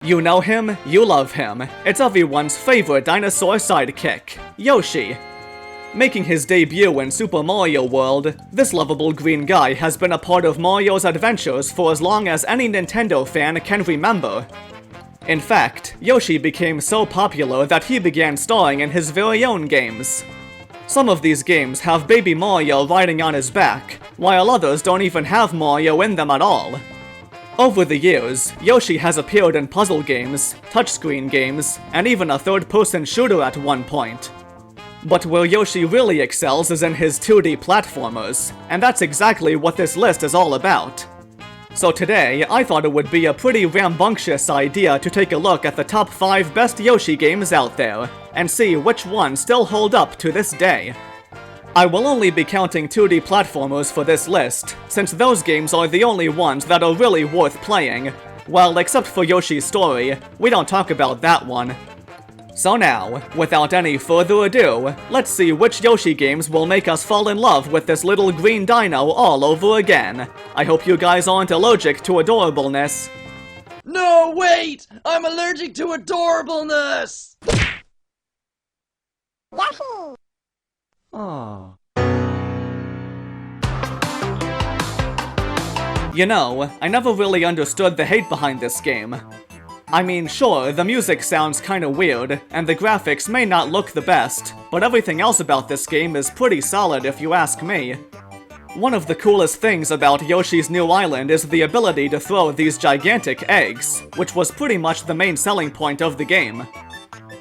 You know him, you love him. It's everyone's favorite dinosaur sidekick, Yoshi. Making his debut in Super Mario World, this lovable green guy has been a part of Mario's adventures for as long as any Nintendo fan can remember. In fact, Yoshi became so popular that he began starring in his very own games. Some of these games have baby Mario riding on his back, while others don't even have Mario in them at all. Over the years, Yoshi has appeared in puzzle games, touchscreen games, and even a third-person shooter at one point. But where Yoshi really excels is in his 2D platformers, and that's exactly what this list is all about. So today, I thought it would be a pretty rambunctious idea to take a look at the top 5 best Yoshi games out there, and see which ones still hold up to this day. I will only be counting 2D platformers for this list, since those games are the only ones that are really worth playing. Well, except for Yoshi's Story, we don't talk about that one. So now, without any further ado, let's see which Yoshi games will make us fall in love with this little green dino all over again. I hope you guys aren't allergic to adorableness. No, wait! I'm allergic to adorableness! Yahoo! Aww. You know, I never really understood the hate behind this game. I mean, sure, the music sounds kinda weird, and the graphics may not look the best, but everything else about this game is pretty solid if you ask me. One of the coolest things about Yoshi's New Island is the ability to throw these gigantic eggs, which was pretty much the main selling point of the game.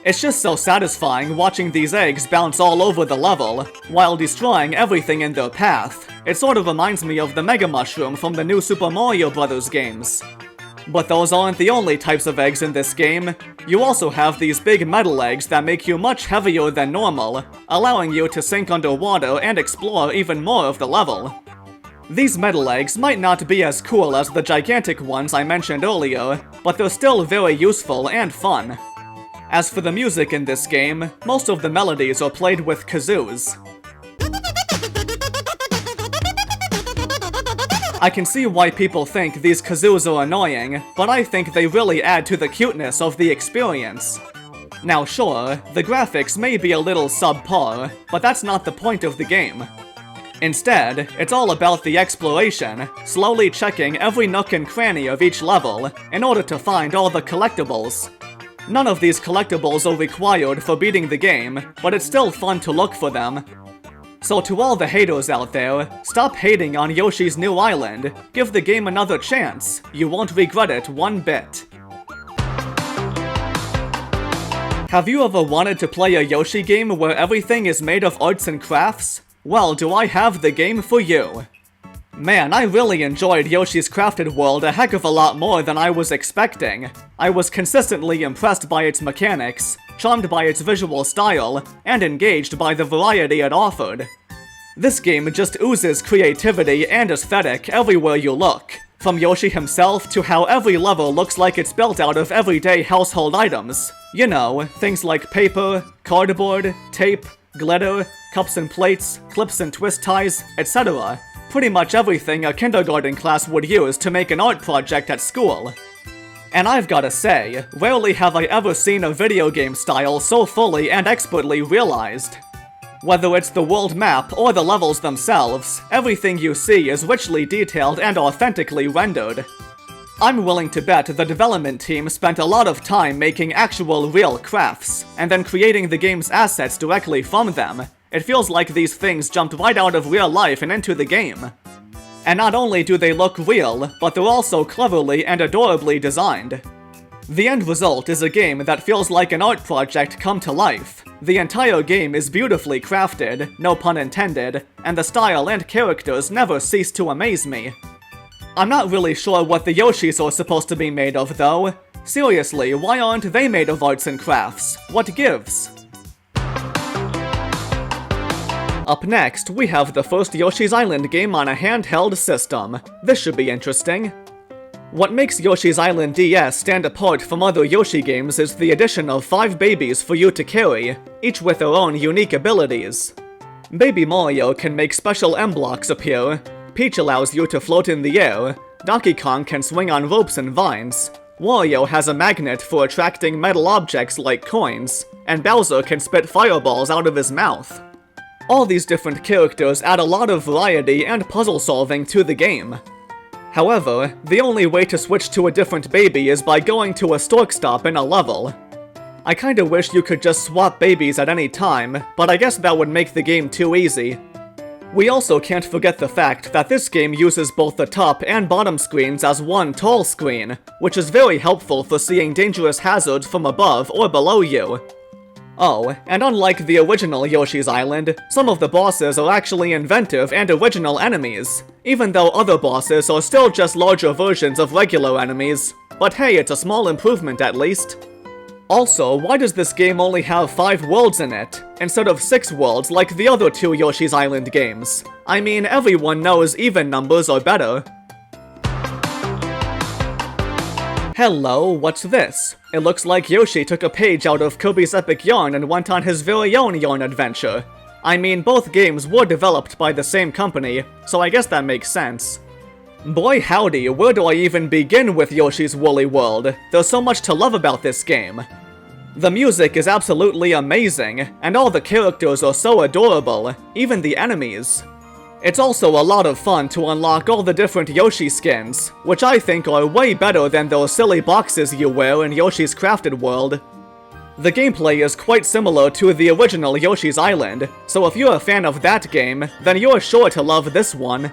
It's just so satisfying watching these eggs bounce all over the level, while destroying everything in their path. It sort of reminds me of the Mega Mushroom from the new Super Mario Bros. Games. But those aren't the only types of eggs in this game. You also have these big metal eggs that make you much heavier than normal, allowing you to sink underwater and explore even more of the level. These metal eggs might not be as cool as the gigantic ones I mentioned earlier, but they're still very useful and fun. As for the music in this game, most of the melodies are played with kazoos. I can see why people think these kazoos are annoying, but I think they really add to the cuteness of the experience. Now sure, the graphics may be a little subpar, but that's not the point of the game. Instead, it's all about the exploration, slowly checking every nook and cranny of each level, in order to find all the collectibles. None of these collectibles are required for beating the game, but it's still fun to look for them. So to all the haters out there, stop hating on Yoshi's New Island, give the game another chance, you won't regret it one bit. Have you ever wanted to play a Yoshi game where everything is made of arts and crafts? Well, do I have the game for you. Man, I really enjoyed Yoshi's Crafted World a heck of a lot more than I was expecting. I was consistently impressed by its mechanics, charmed by its visual style, and engaged by the variety it offered. This game just oozes creativity and aesthetic everywhere you look, from Yoshi himself to how every level looks like it's built out of everyday household items. You know, things like paper, cardboard, tape, glitter, cups and plates, clips and twist ties, etc. Pretty much everything a kindergarten class would use to make an art project at school. And I've gotta say, rarely have I ever seen a video game style so fully and expertly realized. Whether it's the world map or the levels themselves, everything you see is richly detailed and authentically rendered. I'm willing to bet the development team spent a lot of time making actual real crafts, and then creating the game's assets directly from them. It feels like these things jumped right out of real life and into the game. And not only do they look real, but they're also cleverly and adorably designed. The end result is a game that feels like an art project come to life. The entire game is beautifully crafted, no pun intended, and the style and characters never cease to amaze me. I'm not really sure what the Yoshis are supposed to be made of though. Seriously, why aren't they made of arts and crafts? What gives? Up next, we have the first Yoshi's Island game on a handheld system. This should be interesting. What makes Yoshi's Island DS stand apart from other Yoshi games is the addition of 5 babies for you to carry, each with their own unique abilities. Baby Mario can make special M-blocks appear, Peach allows you to float in the air, Donkey Kong can swing on ropes and vines, Wario has a magnet for attracting metal objects like coins, and Bowser can spit fireballs out of his mouth. All these different characters add a lot of variety and puzzle solving to the game. However, the only way to switch to a different baby is by going to a stork stop in a level. I kinda wish you could just swap babies at any time, but I guess that would make the game too easy. We also can't forget the fact that this game uses both the top and bottom screens as one tall screen, which is very helpful for seeing dangerous hazards from above or below you. Oh, and unlike the original Yoshi's Island, some of the bosses are actually inventive and original enemies, even though other bosses are still just larger versions of regular enemies. But hey, it's a small improvement at least. Also, why does this game only have 5 worlds in it, instead of 6 worlds like the other 2 Yoshi's Island games? I mean, everyone knows even numbers are better. Hello, what's this? It looks like Yoshi took a page out of Kirby's Epic Yarn and went on his very own yarn adventure. I mean, both games were developed by the same company, so I guess that makes sense. Boy howdy, where do I even begin with Yoshi's Woolly World? There's so much to love about this game. The music is absolutely amazing, and all the characters are so adorable, even the enemies. It's also a lot of fun to unlock all the different Yoshi skins, which I think are way better than those silly boxes you wear in Yoshi's Crafted World. The gameplay is quite similar to the original Yoshi's Island, so if you're a fan of that game, then you're sure to love this one.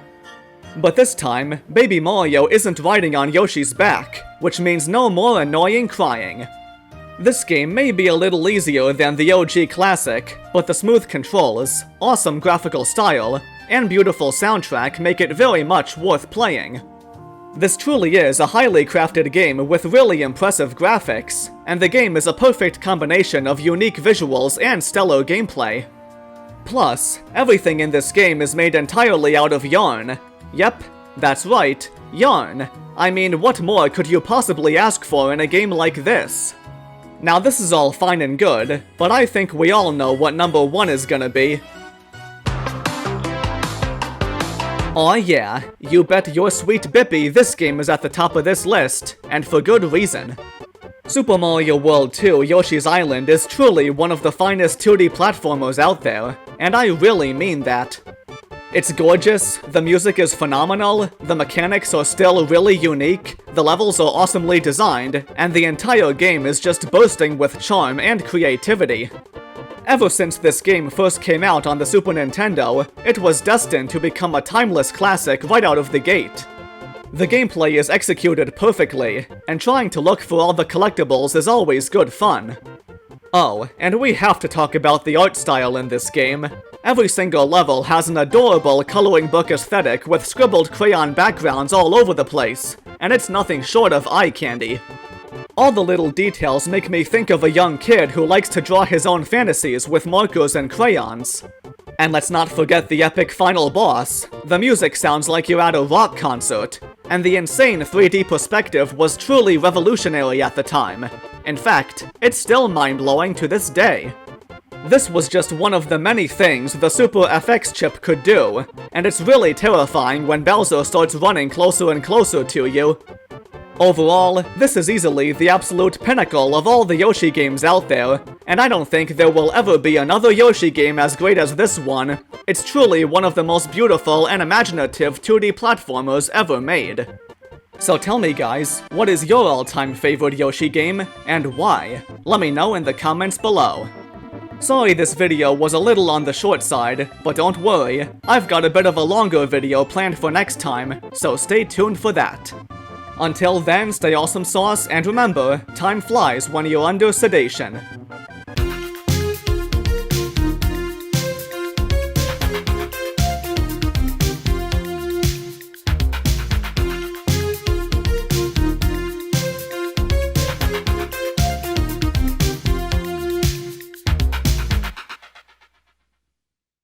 But this time, Baby Mario isn't riding on Yoshi's back, which means no more annoying crying. This game may be a little easier than the OG classic, but the smooth controls, awesome graphical style, and beautiful soundtrack make it very much worth playing. This truly is a highly crafted game with really impressive graphics, and the game is a perfect combination of unique visuals and stellar gameplay. Plus, everything in this game is made entirely out of yarn. Yep, that's right, yarn. I mean, what more could you possibly ask for in a game like this? Now this is all fine and good, but I think we all know what number 1 is gonna be. Aw yeah, you bet your sweet Bippy this game is at the top of this list, and for good reason. Super Mario World 2 Yoshi's Island is truly one of the finest 2D platformers out there, and I really mean that. It's gorgeous, the music is phenomenal, the mechanics are still really unique, the levels are awesomely designed, and the entire game is just bursting with charm and creativity. Ever since this game first came out on the Super Nintendo, it was destined to become a timeless classic right out of the gate. The gameplay is executed perfectly, and trying to look for all the collectibles is always good fun. Oh, and we have to talk about the art style in this game. Every single level has an adorable coloring book aesthetic with scribbled crayon backgrounds all over the place, and it's nothing short of eye candy. All the little details make me think of a young kid who likes to draw his own fantasies with markers and crayons. And let's not forget the epic final boss. The music sounds like you're at a rock concert, and the insane 3D perspective was truly revolutionary at the time. In fact, it's still mind-blowing to this day. This was just one of the many things the Super FX chip could do, and it's really terrifying when Bowser starts running closer and closer to you. Overall, this is easily the absolute pinnacle of all the Yoshi games out there, and I don't think there will ever be another Yoshi game as great as this one. It's truly one of the most beautiful and imaginative 2D platformers ever made. So tell me guys, what is your all-time favorite Yoshi game, and why? Let me know in the comments below. Sorry this video was a little on the short side, but don't worry, I've got a bit of a longer video planned for next time, so stay tuned for that. Until then, stay awesome sauce, and remember, time flies when you're under sedation.